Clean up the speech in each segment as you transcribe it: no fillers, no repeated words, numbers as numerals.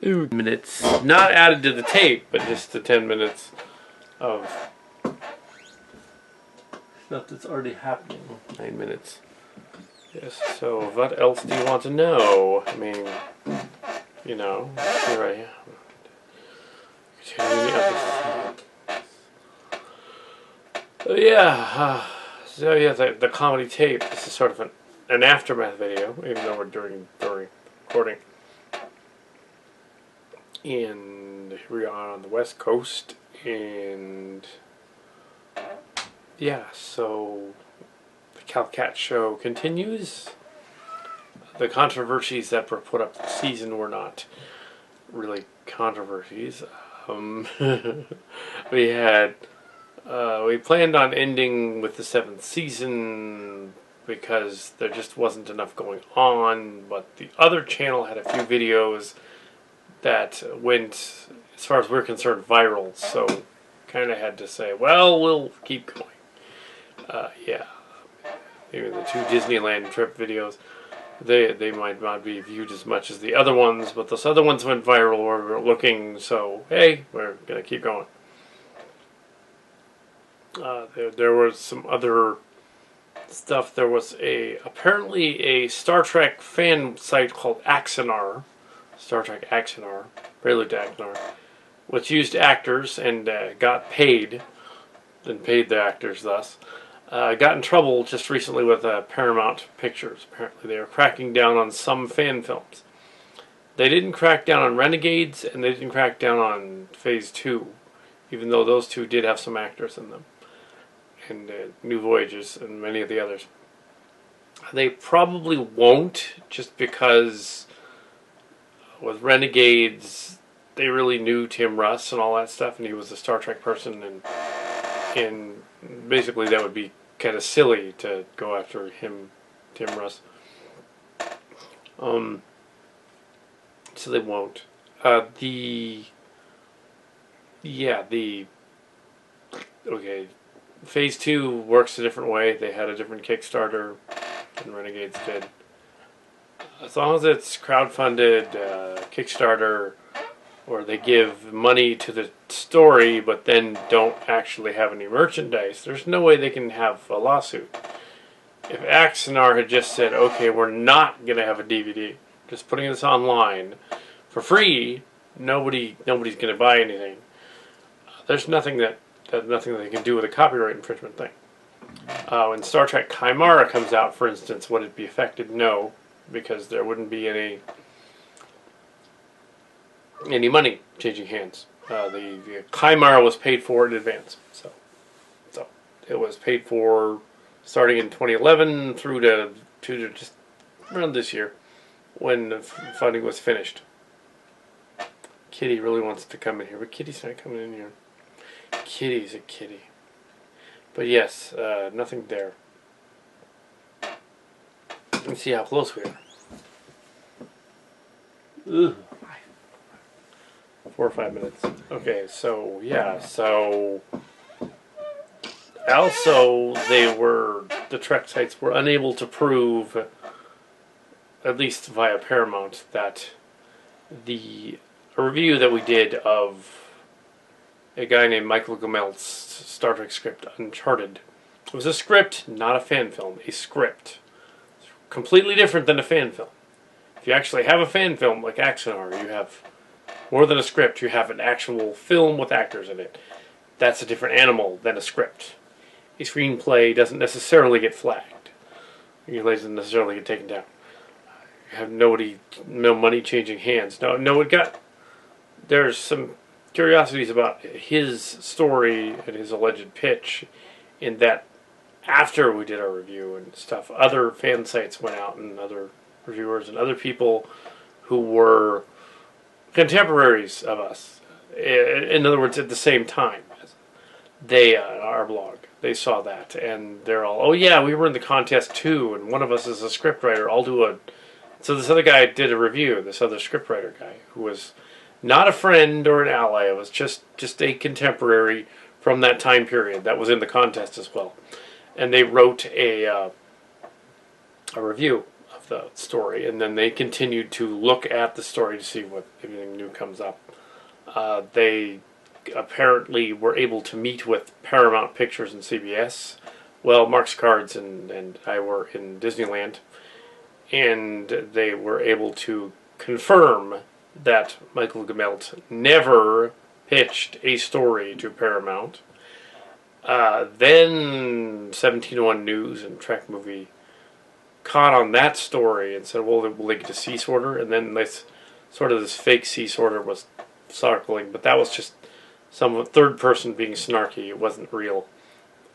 minutes, not added to the tape, but just the 10 minutes of stuff that's already happening. 9 minutes. Yes, so what else do you want to know? I mean, you know, here I am. So yeah, the comedy tape. This is sort of an aftermath video, even though we're during recording. And here we are on the West Coast, and yeah, so the Calcat show continues. The controversies that were put up this season were not really controversies. We planned on ending with the 7th season because there just wasn't enough going on, but the other channel had a few videos that went, as far as we're concerned, viral, so kind of had to say, well, we'll keep going. Yeah, maybe the 2 Disneyland trip videos, they might not be viewed as much as the other ones, but those other ones went viral where we were looking, so hey, we're going to keep going. There was some other stuff. There was apparently a Star Trek fan site called Axanar, Star Trek Axanar, Prelude to Axanar, which used actors and got paid, and paid the actors thus. Got in trouble just recently with Paramount Pictures. Apparently they were cracking down on some fan films. They didn't crack down on Renegades, and they didn't crack down on Phase 2, even though those 2 did have some actors in them. And New Voyages and many of the others. They probably won't, just because with Renegades, they really knew Tim Russ and all that stuff, and he was a Star Trek person, and basically that would be kind of silly to go after him, Tim Russ. So they won't. Okay, Phase 2 works a different way. They had a different Kickstarter than Renegades did. As long as it's crowdfunded, Kickstarter, or they give money to the story but then don't actually have any merchandise, there's no way they can have a lawsuit. If Axanar had just said, okay, we're not going to have a DVD, just putting this online for free, nobody's going to buy anything. There's nothing that they can do with a copyright infringement thing. When Star Trek Chimera comes out, for instance, would it be affected? No, because there wouldn't be any money changing hands. The Chimera was paid for in advance, so it was paid for starting in 2011 through to just around this year when the funding was finished. Kitty really wants to come in here, but Kitty's not coming in here. Kitty's a kitty. But yes, nothing there. Let's see how close we are. Ugh. 4 or 5 minutes. Okay, so yeah, so also the Trek sites were unable to prove, at least via Paramount, that the review that we did of a guy named Michael Gamel's Star Trek script, Uncharted. It was a script, not a fan film. A script. It's completely different than a fan film. If you actually have a fan film like Axanar, you have more than a script. You have an actual film with actors in it. That's a different animal than a script. A screenplay doesn't necessarily get flagged. It doesn't necessarily get taken down. You have no money changing hands. There's some curiosities about his story and his alleged pitch, in that after we did our review and stuff, other fan sites went out, and other reviewers and other people who were contemporaries of us, in other words, at the same time as they, our blog, they saw that, and they're all, oh yeah, we were in the contest too, and one of us is a scriptwriter, so this other guy did a review, this other scriptwriter guy, who was not a friend or an ally. It was just a contemporary from that time period that was in the contest as well. And they wrote a review of the story, and then they continued to look at the story to see what anything new comes up. They apparently were able to meet with Paramount Pictures and CBS. Well, Mark's Cards and I were in Disneyland, and they were able to confirm that Michael Gemmelt never pitched a story to Paramount. Then 1701 News and Trek Movie caught on that story and said, well, will they get a cease order? And then this fake cease order was circling, but that was just some third person being snarky. It wasn't real.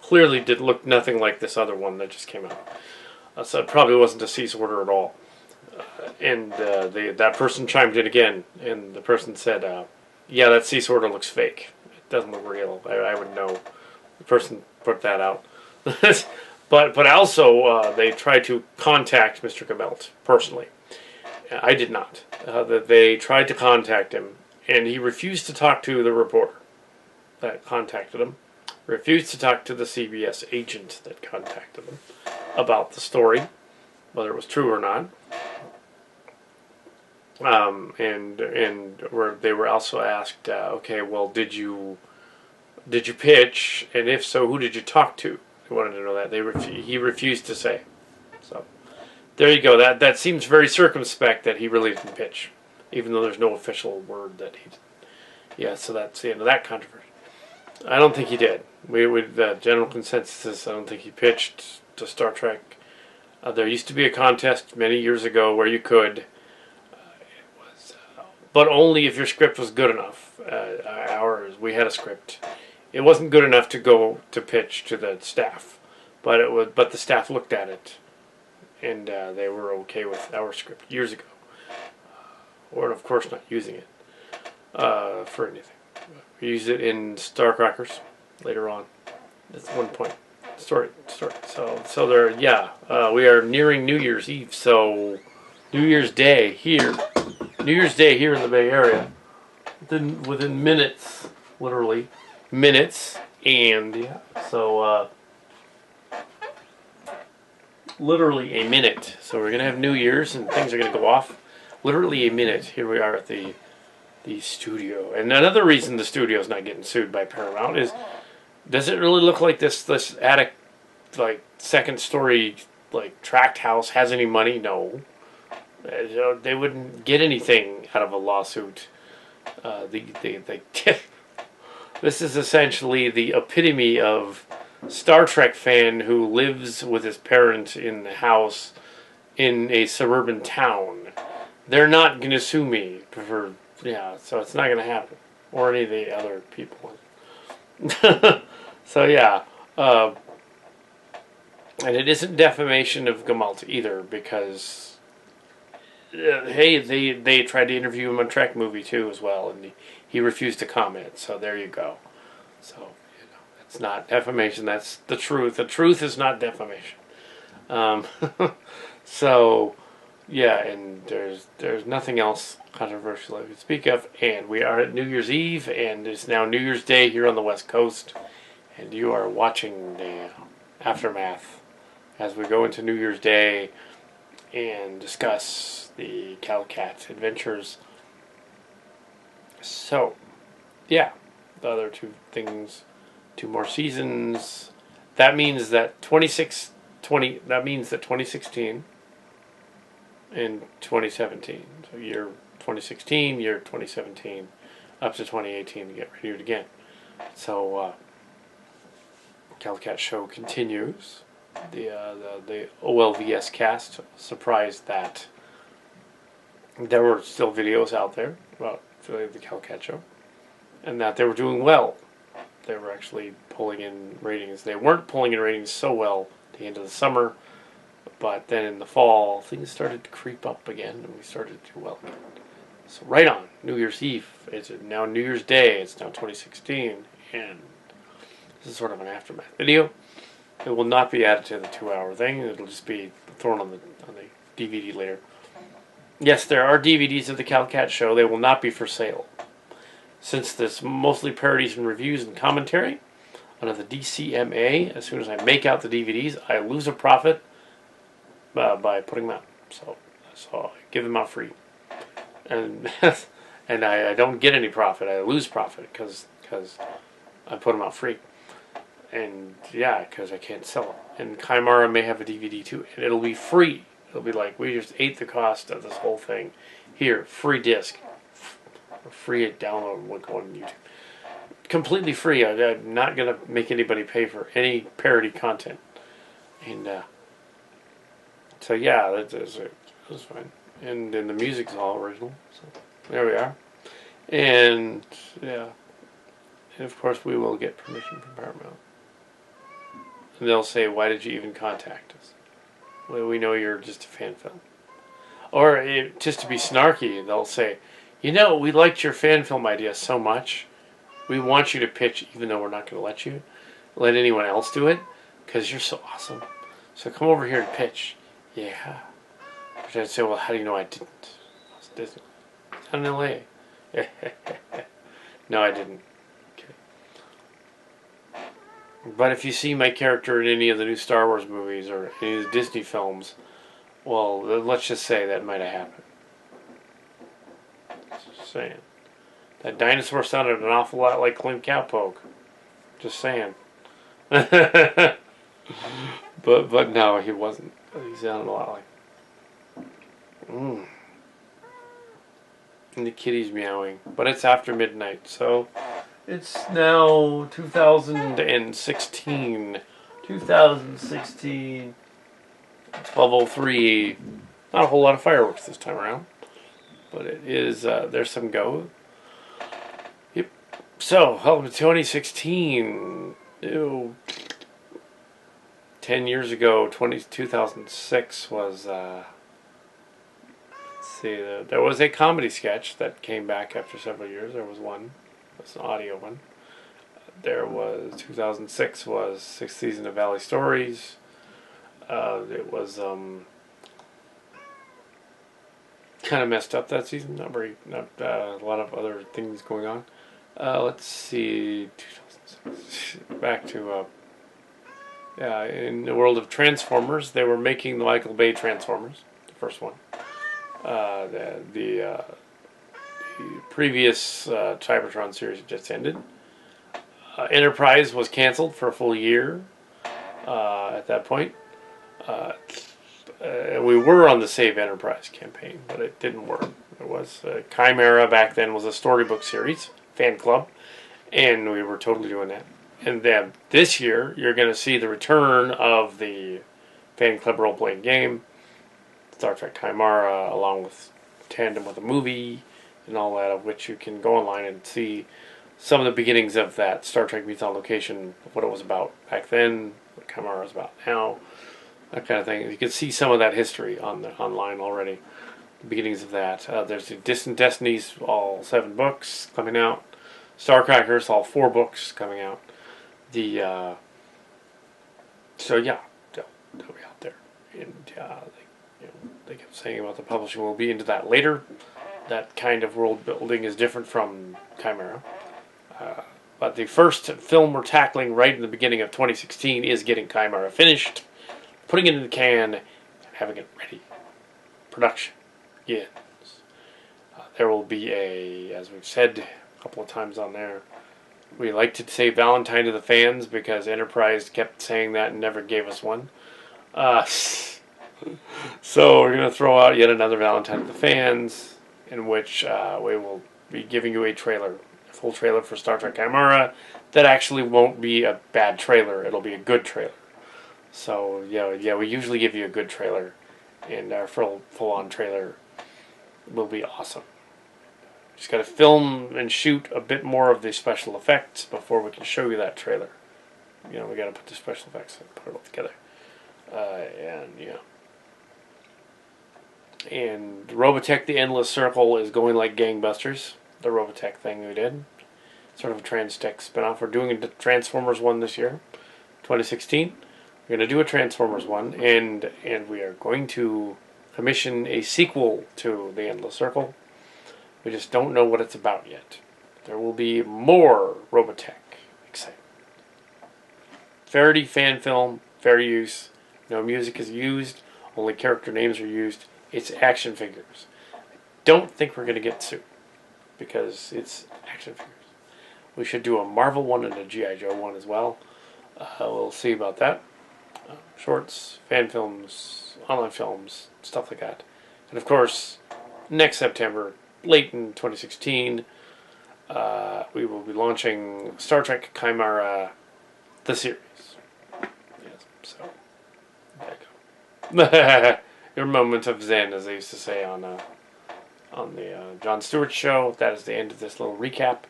Clearly did look nothing like this other one that just came out. So it probably wasn't a cease order at all. That person chimed in again, and the person said, yeah, that cease order looks fake. It doesn't look real. I would know. The person put that out. But also, they tried to contact Mr. Gemmelt personally. I did not. They tried to contact him, and he refused to talk to the reporter that contacted him. Refused to talk to the CBS agent that contacted him about the story, whether it was true or not. They were also asked, okay, well, did you pitch, and if so, who did you talk to? They wanted to know that. He refused to say. So there you go. That seems very circumspect that he really didn't pitch, even though there's no official word that he did. Yeah, so that's the end of that controversy. I don't think he did. The general consensus is I don't think he pitched to Star Trek. There used to be a contest many years ago where you could, but only if your script was good enough. We had a script. It wasn't good enough to go to pitch to the staff, but the staff looked at it, and they were okay with our script years ago. Or of course not using it for anything. We used it in Starcrackers later on. That's one point. Story. So there. Yeah, we are nearing New Year's Eve. So New Year's Day here in the Bay Area. Within minutes, literally minutes, and yeah. So literally a minute. So we're gonna have New Year's and things are gonna go off. Literally a minute. Here we are at the studio. And another reason the studio is not getting sued by Paramount is, does it really look like this attic, like second story, like tract house has any money? No. They wouldn't get anything out of a lawsuit. This is essentially the epitome of Star Trek fan who lives with his parents in the house in a suburban town. They're not going to sue me for. Yeah, so it's not going to happen. Or any of the other people. So yeah. And it isn't defamation of Gemmelt either, because hey, they tried to interview him on Trek Movie too as well, and he refused to comment. So there you go. So it's not defamation. That's the truth. The truth is not defamation. So yeah, and there's nothing else controversial I could speak of. And we are at New Year's Eve, and it's now New Year's Day here on the West Coast, and you are watching the aftermath as we go into New Year's Day and discuss the Calcat adventures. So, yeah, the other two things, 2 more seasons. That means that 2016 and 2017. So year 2016, year 2017, up to 2018 to get renewed again. So Calcat show continues. The OLVS cast surprised that there were still videos out there about the Calcat show, and that they were doing well. They were actually pulling in ratings. They weren't pulling in ratings so well at the end of the summer, but then in the fall, things started to creep up again, and we started to do well again. So right on, New Year's Eve. It's now New Year's Day. It's now 2016, and this is sort of an aftermath video. It will not be added to the 2-hour thing. It'll just be thrown on the DVD later. Yes, there are DVDs of the Calcat show. They will not be for sale. Since this mostly parodies and reviews and commentary under the DCMA, as soon as I make out the DVDs, I lose a profit by putting them out. So I give them out free, and and I don't get any profit. I lose profit because I put them out free, and yeah, because I can't sell them. And Chimera may have a DVD too, and it'll be free. It'll be like, we just ate the cost of this whole thing. Here, free disc, or free download. We'll go on YouTube. Completely free. I'm not gonna make anybody pay for any parody content, and so yeah, that's fine. And then the music's all original. So there we are. And yeah, and of course we will get permission from Paramount. And they'll say, "Why did you even contact us? Well, we know you're just a fan film." Or just to be snarky, they'll say, "You know, we liked your fan film idea so much. We want you to pitch, even though we're not going to let anyone else do it, because you're so awesome. So come over here and pitch." Yeah. But I'd say, "Well, how do you know I didn't? I was Disney. I'm in LA." No, I didn't. Okay. But if you see my character in any of the new Star Wars movies or any of the Disney films, well, let's just say that might have happened. Just saying. That dinosaur sounded an awful lot like Clint Cowpoke. Just saying. but no, he wasn't. He sounded a lot like. And the kitty's meowing. But it's after midnight, so it's now 2016. 2016. 12:03. Not a whole lot of fireworks this time around. But it is, there's some go. Yep. So, 2016. Ew. 10 years ago, 2006 was, let's see, there was a comedy sketch that came back after several years. There was one. It was an audio one. There was, 2006 was 6th season of Valley Stories. It was, kind of messed up that season. Not a lot of other things going on. Let's see, 2006. Back to, in the world of Transformers, they were making the Michael Bay Transformers, the first one. The previous Cybertron series just ended. Enterprise was canceled for a full year at that point. We were on the Save Enterprise campaign, but it didn't work. It was Chimera back then was a storybook series, fan club, and we were totally doing that. And then this year, you're going to see the return of the fan club role-playing game, Star Trek Chimera, along with tandem with a movie and all that, of which you can go online and see some of the beginnings of that Star Trek Meets on Location, what it was about back then, what Chimera is about now, that kind of thing. You can see some of that history online already, the beginnings of that. There's the Distant Destinies, all 7 books coming out. Starcrackers, all 4 books coming out. So yeah, they'll be out there. And they kept saying about the publishing. We'll be into that later. That kind of world building is different from Chimera. But the first film we're tackling right in the beginning of 2016 is getting Chimera finished, putting it in the can, and having it ready. Production. Yes. There will be as we've said a couple of times on there, we like to say Valentine to the fans because Enterprise kept saying that and never gave us one. So we're going to throw out yet another Valentine to the fans, in which we will be giving you a full trailer for Star Trek Chimera. That actually won't be a bad trailer. It'll be a good trailer. So yeah, we usually give you a good trailer, and our full-on trailer will be awesome. Just got to film and shoot a bit more of the special effects before we can show you that trailer. We got to put the special effects and put it all together. And Robotech: The Endless Circle is going like gangbusters. The Robotech thing we did, sort of a Trans-Tech spinoff. We're doing a Transformers one this year, 2016. We're going to do a Transformers one, and we are going to commission a sequel to The Endless Circle. We just don't know what it's about yet. There will be more Robotech. Exciting. Faraday fan film, fair use. No music is used. Only character names are used. It's action figures. Don't think we're going to get sued because it's action figures. We should do a Marvel one and a G.I. Joe one as well. We'll see about that. Shorts, fan films, online films, stuff like that. And of course, next September, late in 2016, we will be launching Star Trek Chimera, the series. Yes, so there you go. Your moment of zen, as they used to say on the Jon Stewart show. That is the end of this little recap.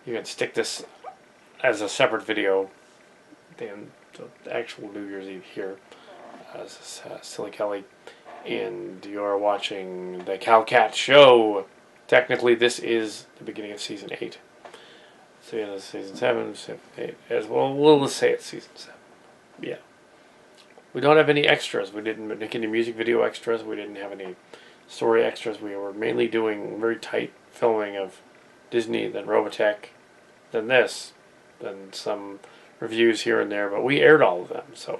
You can stick this as a separate video. Then the actual New Year's Eve here, as Silly Kelly, and you're watching the Calcat show. Technically, this is the beginning of season 8. So yeah, season 7, 8 as well. We'll say it's season 7. Yeah. We don't have any extras. We didn't make any music video extras. We didn't have any story extras. We were mainly doing very tight filming of Disney, then Robotech, then this, then some reviews here and there. But we aired all of them. So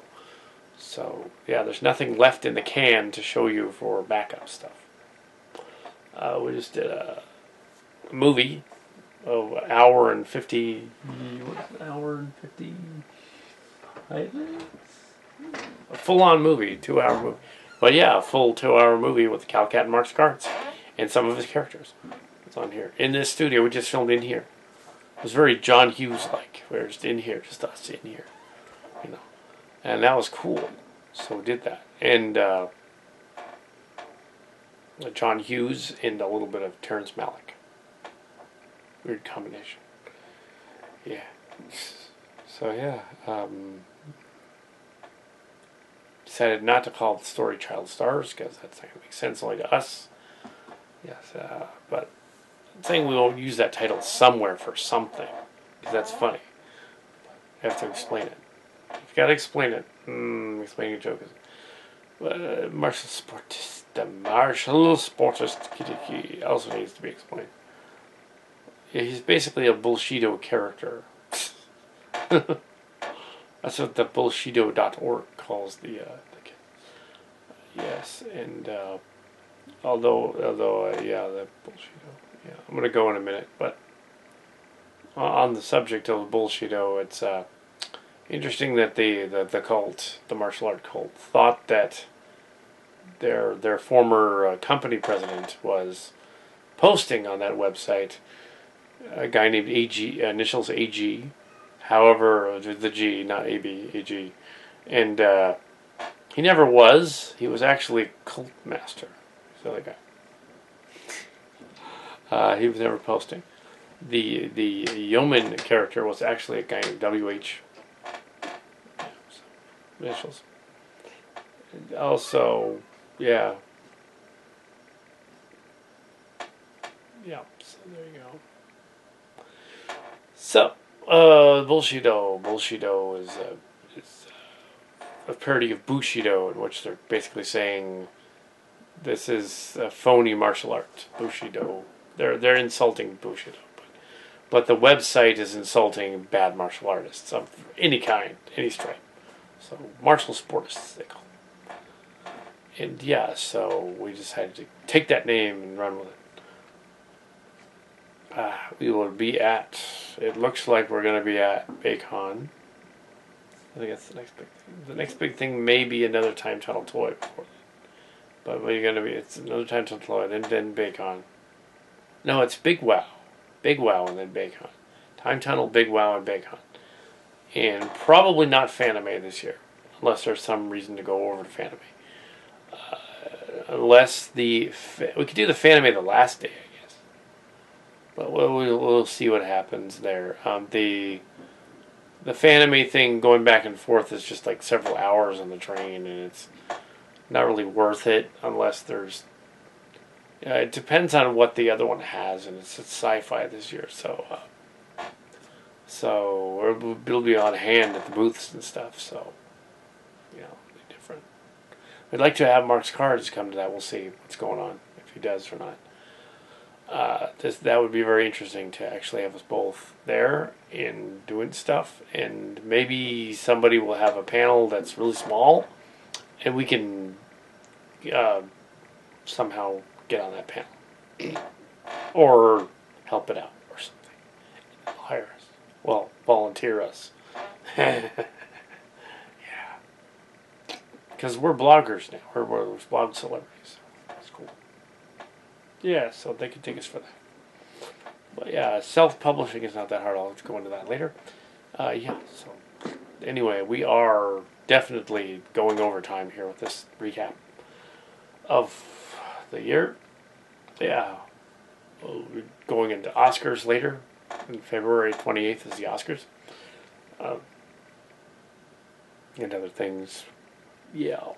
yeah, there's nothing left in the can to show you for backup stuff. We just did a movie of an hour and 50. An hour and 55 minutes? A full-on movie, 2-hour movie. But yeah, a full 2-hour movie with Calcat and Mark's cards and some of his characters. It's on here. In this studio, we just filmed in here. It was very John Hughes-like. We were just in here, just us in here. You know. And that was cool. So we did that. And John Hughes and a little bit of Terrence Malick. Weird combination. Yeah. So yeah. Decided not to call the story Child Stars because that's not going to make sense only to us. Yes, but I'm saying we will use that title somewhere for something because that's funny. You have to explain it. You've got to explain it. Explaining a joke is martial sportist. The martial sportist Kitty also needs to be explained. Yeah, he's basically a Bullshido character. That's what the Bullshido.org calls the kid. Yes, and although yeah, the Bullshido. Yeah, I'm gonna go in a minute, but on the subject of Bullshido, it's interesting that the cult, the martial art cult, thought that their former company president was posting on that website a guy named AG, initials AG. However, the G, not AB, AG. And he never was. He was actually a cult master. He's the other guy. He was never posting. The yeoman character was actually a guy named WH. Initials. And also, yeah. Yeah, so there you go. So, Bullshido is a parody of Bushido, in which they're basically saying this is a phony martial art. Bushido. They're insulting Bushido, but the website is insulting bad martial artists of any kind, any stripe. So martial sportists they call them. And yeah, so we decided to take that name and run with it. We will be at, it looks like we're going to be at Baycon. I think that's the next big thing. The next big thing may be another Time Tunnel toy before that. But we're going to be, it's another Time Tunnel toy, then Baycon. No, it's Big Wow. Big Wow and then Baycon. Time Tunnel, Big Wow, and Baycon. And probably not Fanime this year, unless there's some reason to go over to Fanime. Unless we could do the Fanime the last day, I guess. But we'll see what happens there. The Fanime thing going back and forth is just like several hours on the train, and it's not really worth it unless there's. It depends on what the other one has, and it's sci-fi this year, so it'll be on hand at the booths and stuff. So, it'll be different. We'd like to have Mark's cards come to that. We'll see what's going on if he does or not. That would be very interesting to actually have us both there and doing stuff, and maybe somebody will have a panel that's really small, and we can somehow get on that panel or help it out or something. Hire us. Well, volunteer us. Yeah. Because we're bloggers now. We're blog celebrities. That's cool. Yeah, so they can take us for that. But yeah, self-publishing is not that hard. I'll go into that later. Yeah, so anyway, we are definitely going over time here with this recap of the year. Yeah, we're going into Oscars later. And February 28th is the Oscars. And other things. Yeah.